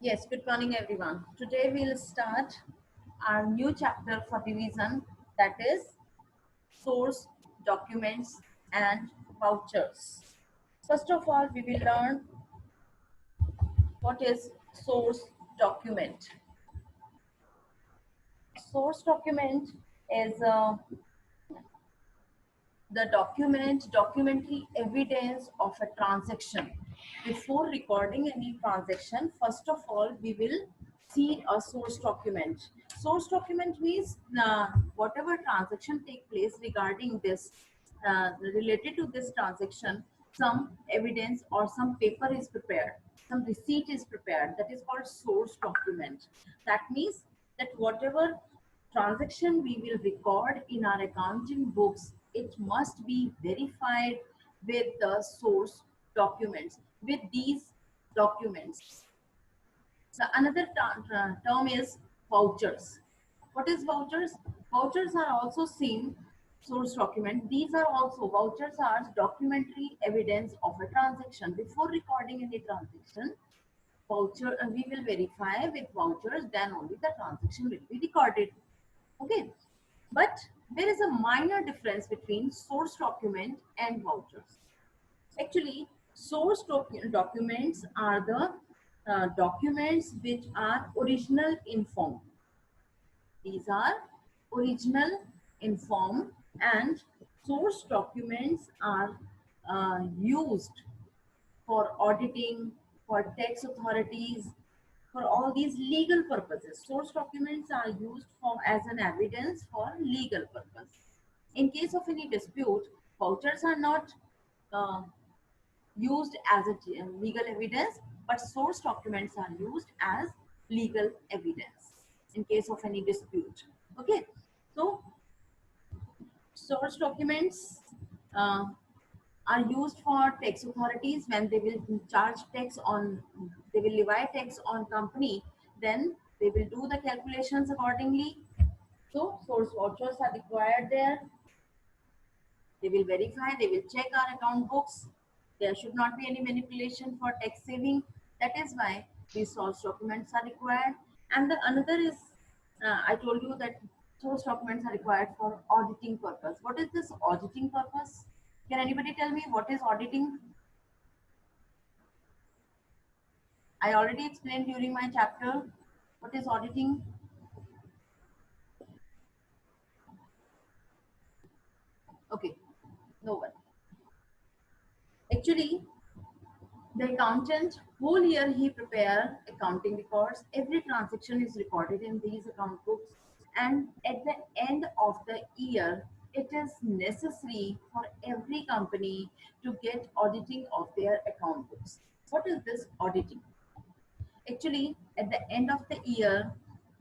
Yes, good morning everyone. Today we'll start our new chapter for revision, that is source, documents and vouchers. First of all, we will learn what is source document. Source document is the documentary evidence of a transaction. Before recording any transaction, first of all we will see a source document. Source document means whatever transaction take place regarding this, related to this transaction, some evidence or some paper is prepared, some receipt is prepared, that is called source document. That means that whatever transaction we will record in our accounting books, it must be verified with the source documents, with these documents. The another term is vouchers. What is vouchers? Vouchers are also same source document. These are also vouchers are documentary evidence of a transaction. Before recording any transaction, voucher we will verify with vouchers, then only the transaction will be recorded. Okay, but there is a minor difference between source document and vouchers. Actually, source documents are the documents which are original in form. These are original in form, and source documents are used for auditing, for tax authorities, for all these legal purposes. Source documents are used for as an evidence for legal purpose. In case of any dispute, vouchers are not uh, used as a legal evidence, but source documents are used as legal evidence in case of any dispute. Okay, so source documents uh, are used for tax authorities when they will charge tax on, they will levy tax on company, then they will do the calculations accordingly. So source vouchers are required there. They will verify, they will check our account books. There should not be any manipulation for tax saving. That is why these source documents are required. And the another is, I told you that source documents are required for auditing purpose. What is this auditing purpose? Can anybody tell me what is auditing? I already explained during my chapter what is auditing. Okay, no one. Actually, the accountant, whole year he prepare accounting records. Every transaction is recorded in these account books. And at the end of the year, it is necessary for every company to get auditing of their account books. What is this auditing? Actually, at the end of the year,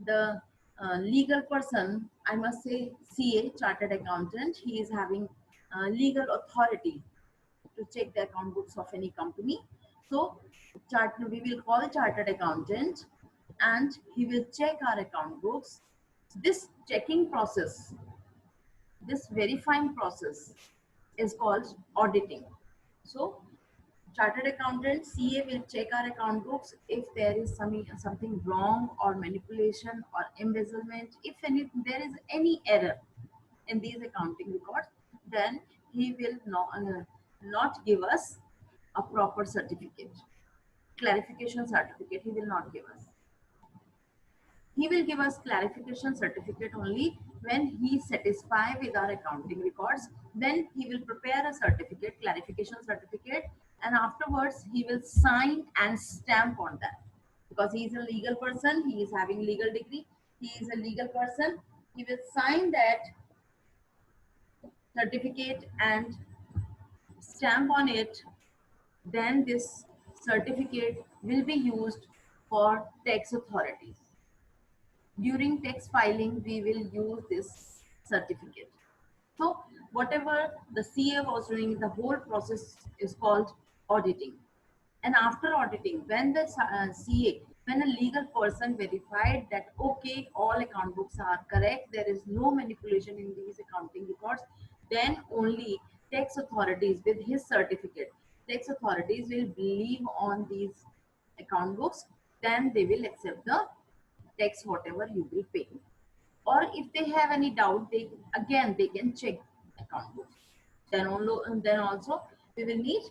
the legal person, I must say CA, chartered accountant, he is having legal authority to check the account books of any company. So we will call a chartered accountant and he will check our account books. This checking process, this verifying process is called auditing. So chartered accountant CA will check our account books. If there is something wrong or manipulation or embezzlement, if there is any error in these accounting records, then he will not give us a proper certificate, clarification certificate. He will not give us. He will give us clarification certificate only when he satisfy with our accounting records. Then he will prepare a certificate, clarification certificate, and afterwards he will sign and stamp on that. Because he is a legal person, he is having legal degree, he is a legal person, he will sign that certificate and stamp on it. Then this certificate will be used for tax authorities. During tax filing, we will use this certificate. So whatever the CA was doing, the whole process is called auditing. And after auditing, when the CA, when a legal person verified that okay, all account books are correct, there is no manipulation in these accounting records, then only tax authorities with his certificate, tax authorities will believe on these account books then they will accept the tax whatever you will pay. Or if they have any doubt, they can check account books. Then also we will need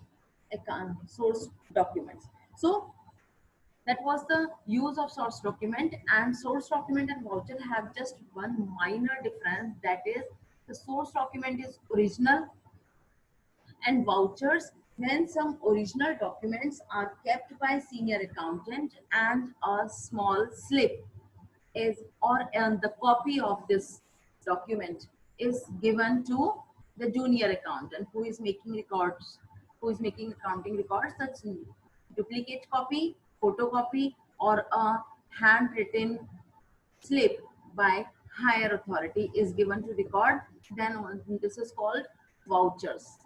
account source documents. So that was the use of source document, and source document and voucher have just one minor difference, that is the source document is original, and vouchers when some original documents are kept by senior accountant and a small slip is or and the copy of this document is given to the junior accountant who is making records, who is making accounting records. That's duplicate copy, photocopy, or a handwritten slip by higher authority is given to record, then this is called vouchers.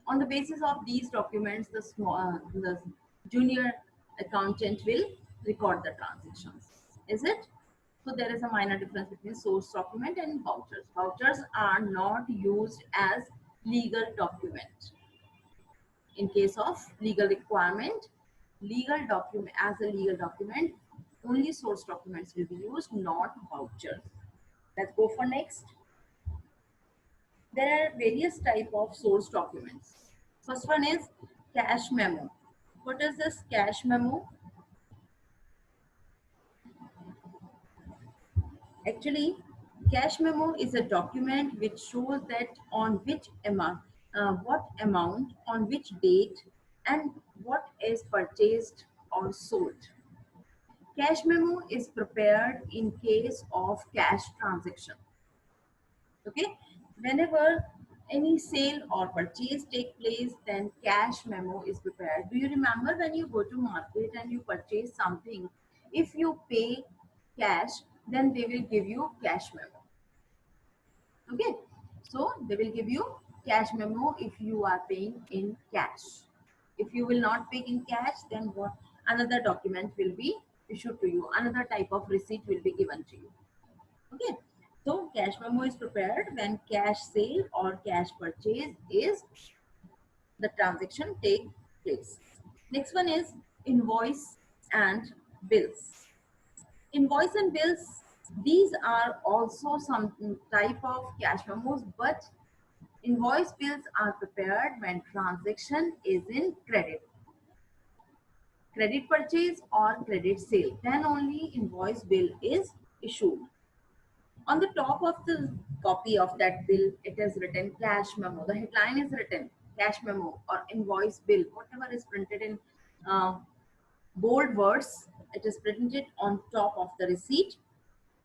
On the basis of these documents, the junior accountant will record the transactions. Is it? So there is a minor difference between source document and vouchers. Vouchers are not used as legal document. In case of legal requirement, legal document as a legal document, only source documents will be used, not vouchers. Let's go for next. There are various type of source documents. First one is cash memo. What is this cash memo? Actually, cash memo is a document which shows that on which amount, what amount, on which date, and what is purchased or sold. Cash memo is prepared in case of cash transaction. Okay, whenever any sale or purchase take place, then cash memo is prepared. Do you remember when you go to market and you purchase something, if you pay cash, then they will give you cash memo. Okay, so they will give you cash memo if you are paying in cash. If you will not pay in cash, then what, another document will be issued to you, another type of receipt will be given to you. Okay, so cash memo is prepared when cash sale or cash purchase is the transaction take place. Next one is invoice and bills. Invoice and bills, these are also some type of cash memos, but invoice bills are prepared when transaction is in credit purchase or credit sale. Then only invoice bill is issued. On the top of the copy of that bill, it is written cash memo. The headline is written cash memo or invoice bill, whatever is printed in uh, bold words, it is printed on top of the receipt.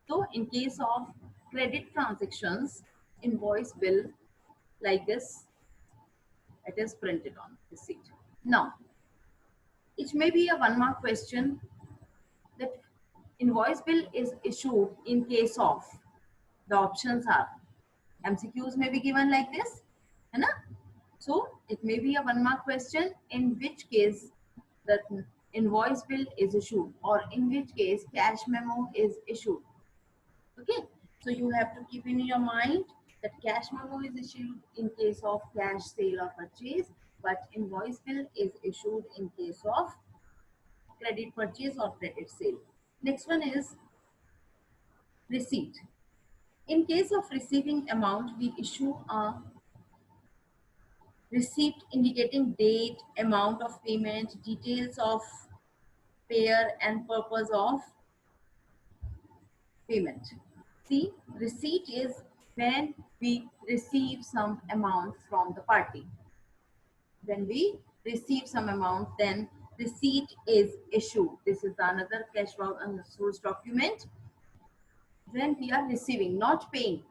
So in case of credit transactions, invoice bill like this, it is printed on receipt. Now, it may be a one mark question that invoice bill is issued in case of, the options are, MCQs may be given like this, है ना? So it may be a one mark question, in which case the invoice bill is issued or in which case cash memo is issued. Okay, so you have to keep in your mind that cash memo is issued in case of cash sale or purchase, but invoice bill is issued in case of credit purchase or credit sale. Next one is receipt. In case of receiving amount, we issue a receipt indicating date, amount of payment, details of payer, and purpose of payment. See, receipt is when we receive some amount from the party. When we receive some amount, then receipt is issued. This is another cash source document. When we are receiving, not paying,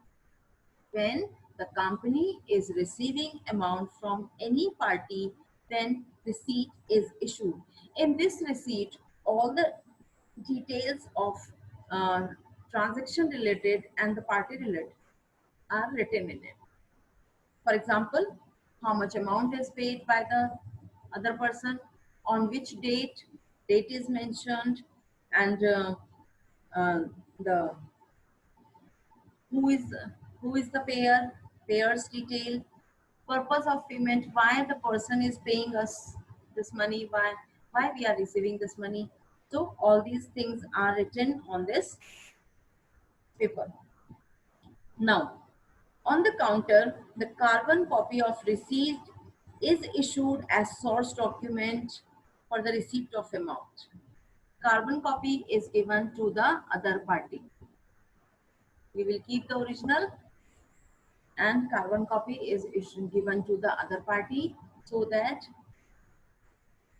when the company is receiving amount from any party, then receipt is issued. In this receipt, all the details of uh, transaction related and the party related are written in it. For example, how much amount is paid by the other person, on which date is mentioned, and uh, the who is who is the payer, payer's detail, purpose of payment, why the person is paying us this money, why we are receiving this money. So all these things are written on this paper. Now, on the counter, the carbon copy of receipt is issued as source document for the receipt of amount. Carbon copy is given to the other party. We will keep the original, and carbon copy is given to the other party so that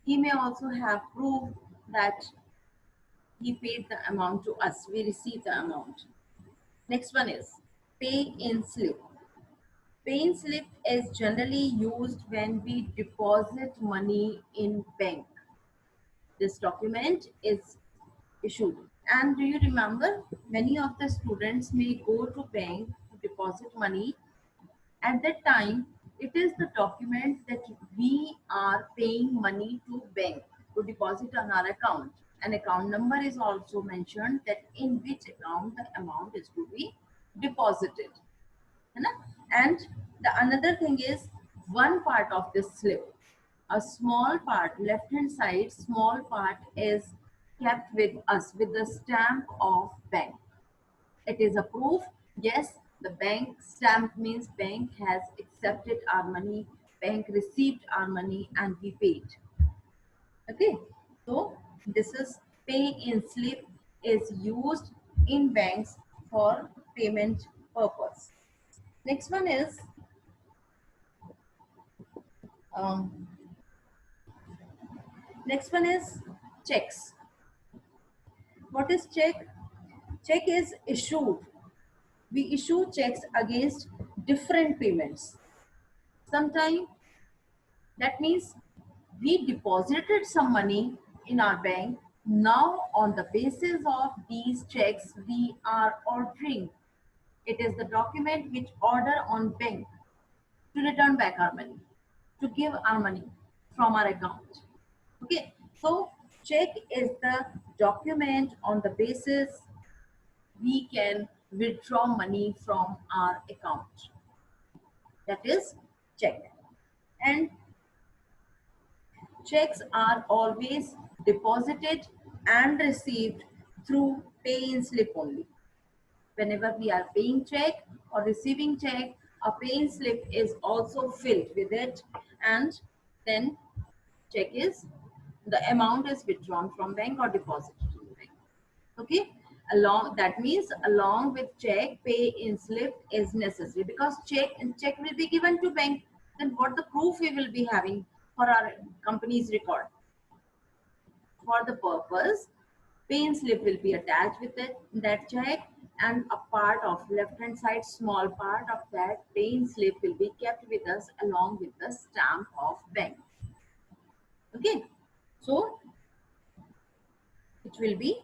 he may also have proof that he paid the amount to us. We received the amount. Next one is pay in slip. Pay in slip is generally used when we deposit money in bank. This document is issued. And do you remember, many of the students may go to bank to deposit money. At that time, it is the document that we are paying money to bank to deposit on our account. An account number is also mentioned, that in which account the amount is to be deposited. And the another thing is, one part of this slip, a small part, left hand side small part, is kept with us with the stamp of bank. It is a proof, yes, the bank stamp means bank has accepted our money, bank received our money, and we paid. Okay, so this is pay in slip is used in banks for payment purpose. Next one is um, next one is checks. What is check? Check is issued. We issue checks against different payments. Sometimes that means we deposited some money in our bank. Now, on the basis of these checks, we are ordering. It is the document which order on bank to return back our money, to give our money from our account. Okay, so check is the document on the basis we can withdraw money from our account. That is check. And checks are always deposited and received through pay in slip only. Whenever we are paying check or receiving check, a pay in slip is also filled with it, and then check is, the amount is withdrawn from bank or deposited in the bank. Okay, along, that means along with check, pay in slip is necessary, because check will be given to bank. Then what the proof we will be having for our company's record? For the purpose, pay in slip will be attached with it, that check, and a part of left hand side small part of that pay in slip will be kept with us along with the stamp of bank. Okay, so it will be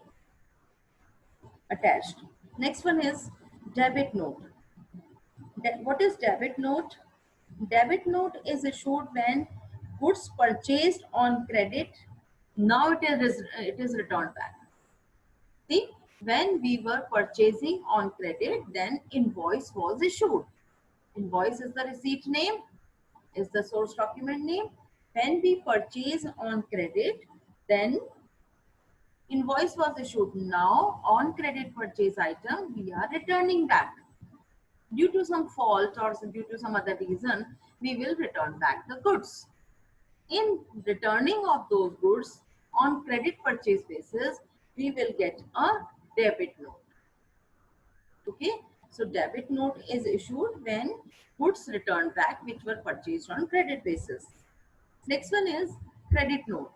attached. Next one is debit note. What is debit note? Debit note is issued when goods purchased on credit, now it is returned back. See, when we were purchasing on credit, then invoice was issued. Invoice is the receipt name, is the source document name. When we purchase on credit, then invoice was issued. Now, on credit purchase item, we are returning back. Due to some fault or due to some other reason, we will return back the goods. In returning of those goods on credit purchase basis, we will get a debit note. Okay, so debit note is issued when goods returned back which were purchased on credit basis. Next one is credit note.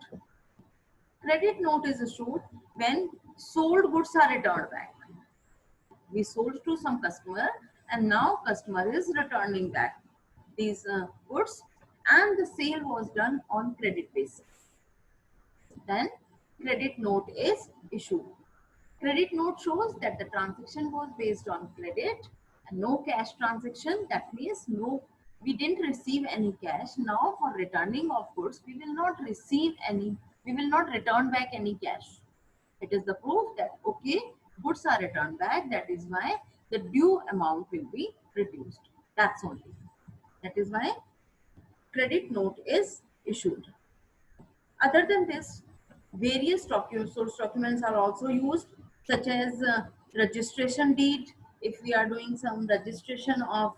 Credit note is issued when sold goods are returned back. We sold to some customer and now customer is returning back these goods, and the sale was done on credit basis. Then credit note is issued. Credit note shows that the transaction was based on credit and no cash transaction. That means no, we didn't receive any cash. Now for returning of goods, we will not receive any, we will not return back any cash. It is the proof that okay, goods are returned back. That is why the due amount will be reduced. That's only. That is why credit note is issued. Other than this, Various documents, source documents are also used, such as registration deed. If we are doing some registration of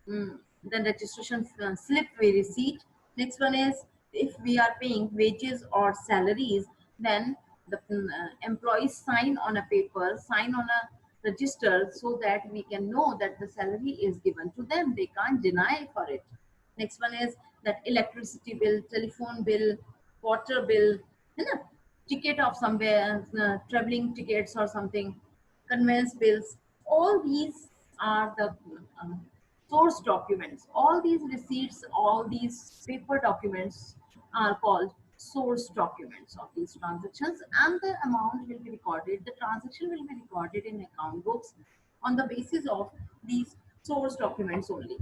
the registration slip we receipt. Next one is if we are paying wages or salaries, then the employees sign on a paper, sign on a register, so that we can know that the salary is given to them. They can't deny for it. Next one is that electricity bill, telephone bill, water bill, you know, ticket of somewhere, traveling tickets or something, conveyance bills. All these are the source documents. All these receipts, all these paper documents are called source documents of these transactions, and the amount will be recorded, the transaction will be recorded in account books on the basis of these source documents only.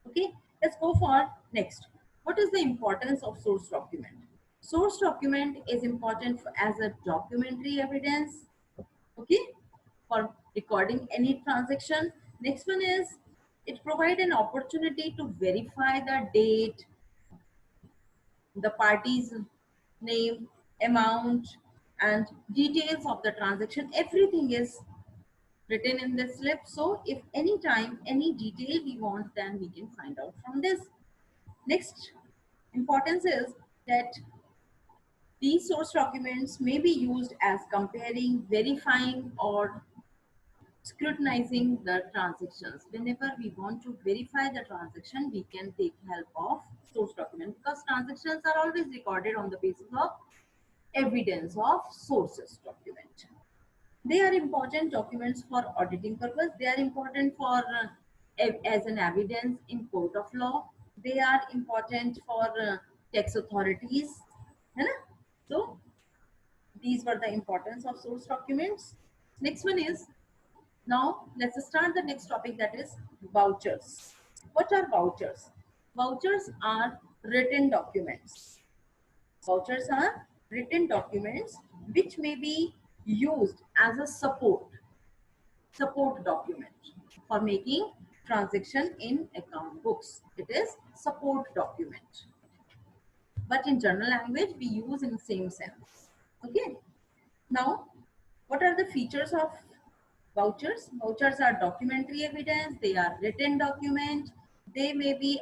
Okay, let's go for next. What is the importance of source document? Source document is important as a documentary evidence, okay, for recording any transaction. Next one is it provide an opportunity to verify the date, the party's name, amount, and details of the transaction. Everything is written in the slip. So if any time, any detail we want, then we can find out from this. Next importance is that these source documents may be used as comparing, verifying, or scrutinizing the transactions. Whenever we want to verify the transaction, we can take help of source document, because transactions are always recorded on the basis of evidence of sources document. They are important documents for auditing purpose. They are important for as an evidence in court of law. They are important for tax authorities. है ना? So these were the importance of source documents. Next one is, now let's start the next topic, that is vouchers. What are vouchers? Vouchers are written documents. Vouchers are written documents which may be used as a support document for making transaction in account books. It is support document. But in general language, we use in the same sense. Okay. Now, what are the features of vouchers? Vouchers are documentary evidence. They are written document. They may be,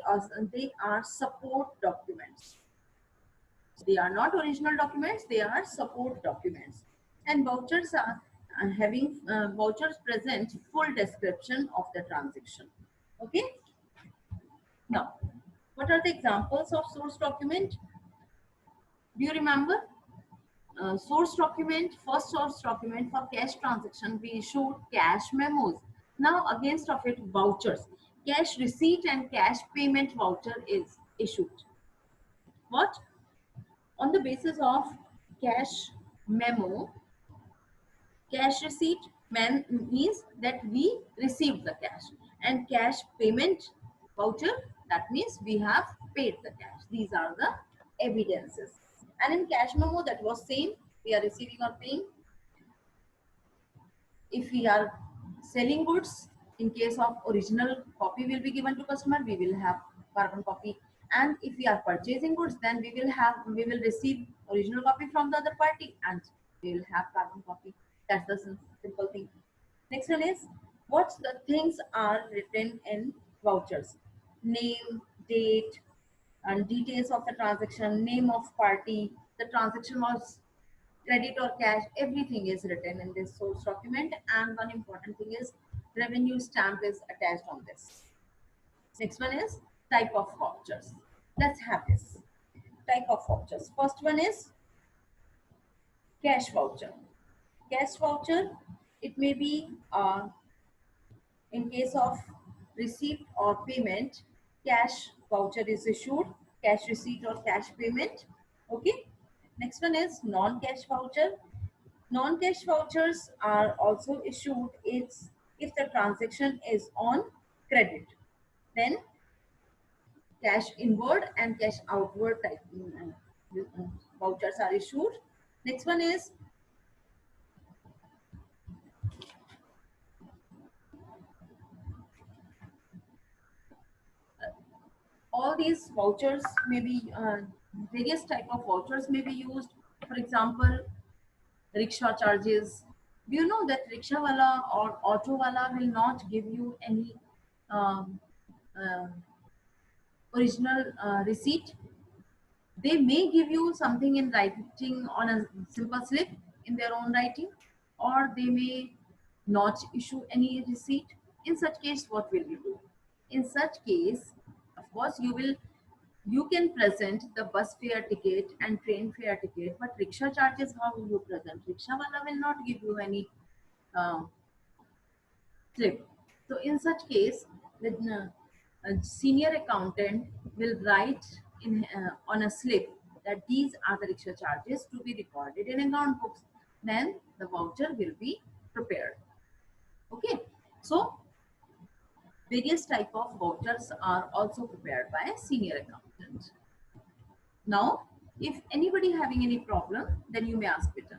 they are support documents. They are not original documents. They are support documents. And vouchers are having vouchers present full description of the transaction. Okay. Now, what are the examples of source document? Do you remember? Source document, first source document for cash transaction, we issued cash memos. Now against of it, vouchers. Cash receipt and cash payment voucher is issued. What? On the basis of cash memo, cash receipt means that we received the cash, and cash payment voucher, that means we have paid the cash. These are the evidences. And in cash memo, that was same, we are receiving or paying. If we are selling goods, in case of original copy will be given to customer, we will have carbon copy. And if we are purchasing goods, then we will receive original copy from the other party, and we will have carbon copy. That's the simple thing. Next one is, what the things are written in vouchers? Name, date, and details of the transaction, name of party, the transaction was credit or cash, everything is written in this source document. And one important thing is revenue stamp is attached on this. Next one is type of vouchers. Let's have this type of vouchers. First one is cash voucher. Cash voucher, it may be in case of receipt or payment, cash voucher is issued, cash receipt or cash payment. Okay. Next one is non-cash voucher. Non-cash vouchers are also issued if the transaction is on credit. Then cash inward and cash outward type vouchers are issued. Next one is all these vouchers may be various type of vouchers may be used. For example, rickshaw charges. Do you know that rickshaw wala or auto wala will not give you any um, uh, original receipt? They may give you something in writing on a simple slip in their own writing, or they may not issue any receipt. In such case, what will you do? In such case, of course, you can present the bus fare ticket and train fare ticket, but rickshaw charges, how will you present? Rickshaw wala will not give you any uh, slip. So in such case, a senior accountant will write in on a slip that these are the rickshaw charges to be recorded in account books. Then the voucher will be prepared. Okay. So various type of vouchers are also prepared by a senior accountant. Now, if anybody having any problem, then you may ask Peter.